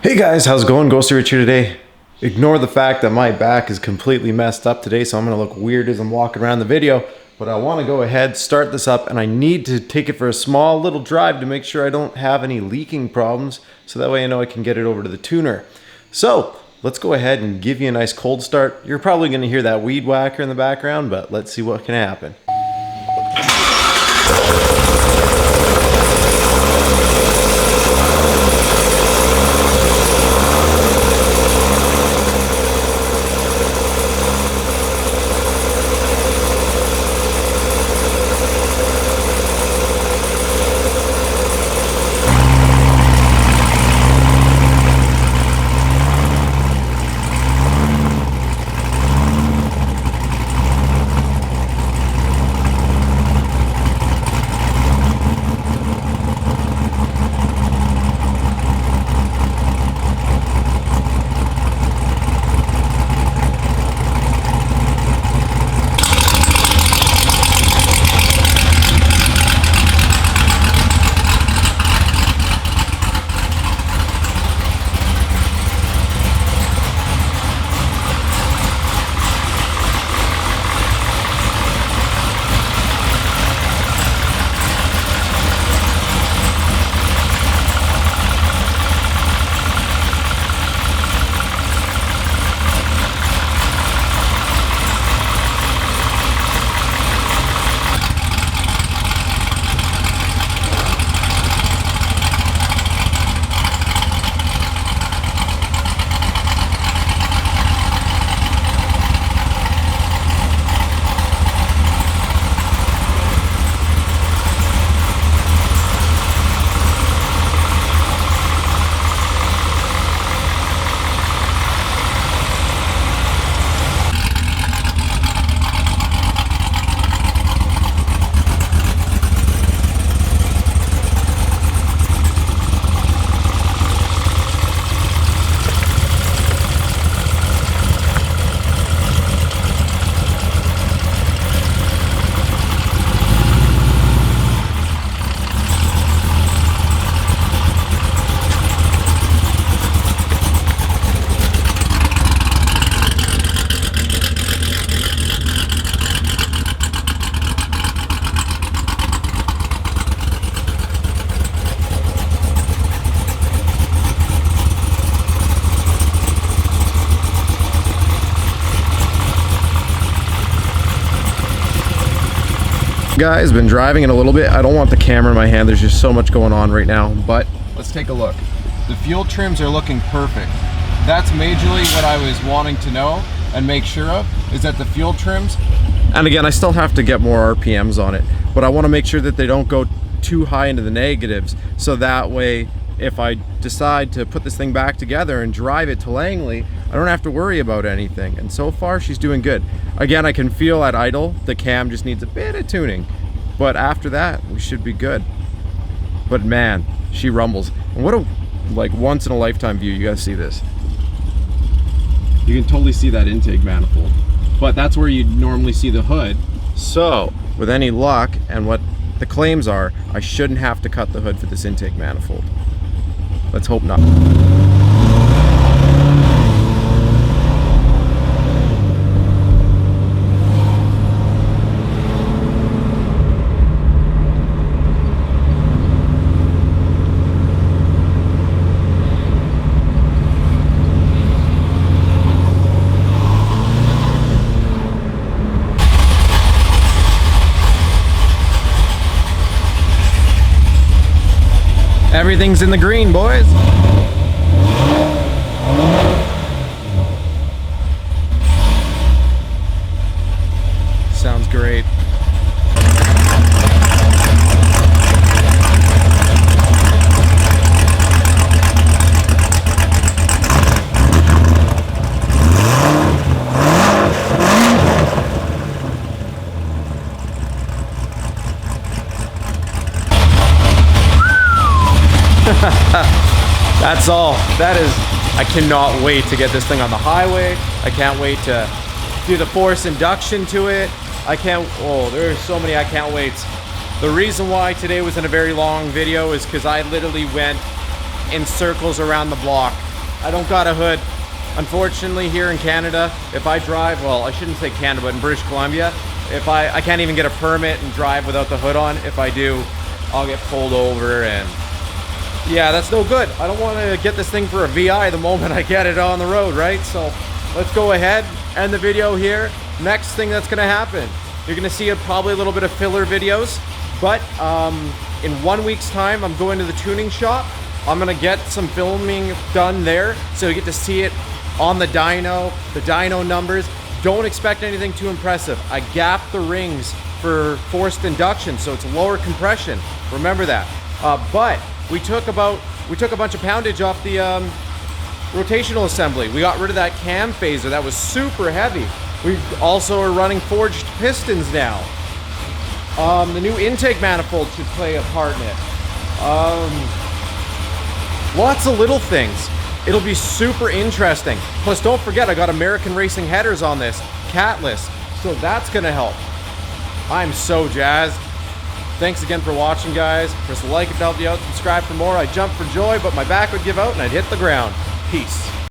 Hey guys, how's it going? Ghosty Rich here today. Ignore the fact that my back is completely messed up today, so I'm gonna look weird as I'm walking around the video, but I wanna go ahead, start this up, and I need to take it for a small little drive to make sure I don't have any leaking problems, so that way I know I can get it over to the tuner. So, let's go ahead and give you a nice cold start. You're probably gonna hear that weed whacker in the background, but let's see what can happen. Guys, been driving it a little bit. I don't want the camera in my hand. There's just so much going on right now, but let's take a look. The fuel trims are looking perfect. That's majorly what I was wanting to know and make sure of, is that the fuel trims, and again, I still have to get more RPMs on it, but I want to make sure that they don't go too high into the negatives, so that way if I decide to put this thing back together and drive it to Langley, I don't have to worry about anything. And so far, she's doing good. Again, I can feel at idle, the cam just needs a bit of tuning. But after that, we should be good. But man, she rumbles. And what a, like, once in a lifetime view, you guys see this. You can totally see that intake manifold. But that's where you normally see the hood. So, with any luck and what the claims are, I shouldn't have to cut the hood for this intake manifold. Let's hope not. Everything's in the green, boys. Sounds great. That's all. That is, I cannot wait to get this thing on the highway. I can't wait to do the force induction to it. I can't, oh, there's so many I can't waits. The reason why today wasn't a very long video is because I literally went in circles around the block I don't got a hood. Unfortunately, here in Canada, if I drive, well, I shouldn't say Canada, but in British Columbia, if I can't even get a permit and drive without the hood on. If I do, I'll get pulled over, and yeah, that's no good. I don't want to get this thing for a VI the moment I get it on the road, right? So let's go ahead, end the video here. Next thing that's gonna happen, you're gonna see probably a little bit of filler videos, but in 1 week's time, I'm going to the tuning shop. I'm gonna get some filming done there, so you get to see it on the dyno numbers. Don't expect anything too impressive. I gapped the rings for forced induction, so it's lower compression. Remember that. But we took a bunch of poundage off the rotational assembly. We got rid of that cam phaser that was super heavy. We also are running forged pistons now. The new intake manifold should play a part in it. Lots of little things. It'll be super interesting. Plus, don't forget, I got American Racing headers on this, catless, so that's gonna help. I'm so jazzed. Thanks again for watching, guys. Press the like if it helped you out, subscribe for more. I jump for joy, but my back would give out and I'd hit the ground. Peace.